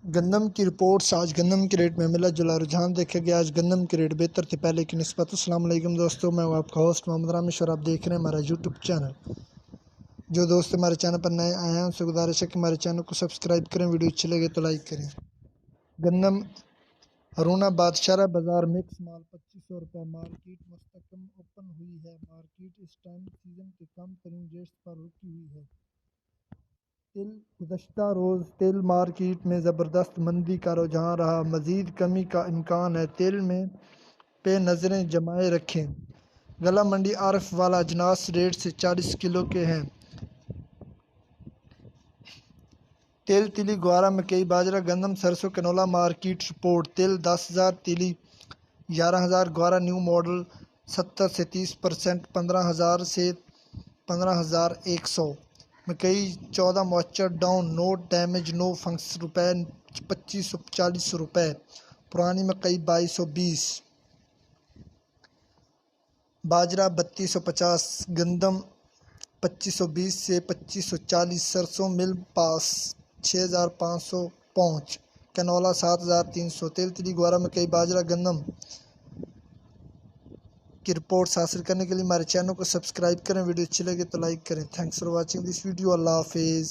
گندم کی رپورٹس۔ آج گندم کے ریٹ میں ملا جلا رجحان دیکھا گیا۔ آج گندم کے ریٹ بہتر تھے پہلے کی نسبت۔ السلام علیکم دوستوں، میں ہوں آپ کا ہوسٹ محمد رامش اور آپ دیکھ رہے ہیں ہمارا یوٹیوب چینل۔ جو دوست ہمارے چینل پر نئے آئے ہیں ان سے گزارش ہے کہ ہمارے چینل کو سبسکرائب کریں، ویڈیو اچھی لگے تو لائک کریں۔ گندم ہرونا بادشاہ بازار مکس مال 2500 روپے۔ مارکیٹ مستحکم اوپن ہوئی ہے۔ مارکیٹ اس ٹائم سیزن کے کم ترین ریٹس پر رکی ہوئی ہے۔ تل گزشتہ روز تیل مارکیٹ میں زبردست مندی کا رجحان رہا، مزید کمی کا امکان ہے۔ تیل میں پہ نظریں جمائے رکھیں۔ گلا منڈی عارف والا اجناس ریٹ سے 40 کلو کے ہیں۔ تیل تیلی گوارا مکئی باجرہ گندم سرسوں کنولا مارکیٹ رپورٹ۔ تیل 10,000، تیلی 11,000، گوارا نیو ماڈل 70 سے 30%، 15,000 سے 15,100۔ مکئی 14 موثر ڈاؤن، نو ڈیمیج نو فنگس روپے 2540 روپے۔ پرانی مکئی 2220۔ باجرہ 3250، گندم 2520 سے 2540۔ سرسوں مل پاس 6500 پہنچ، کنولا 7300۔ تیل تیلی گوارا مکئی باجرہ گندم کی رپورٹس حاصل کرنے کے لیے ہمارے چینل کو سبسکرائب کریں، ویڈیو اچھی لگے تو لائک کریں۔ Thanks for watching this video. اللہ حافظ۔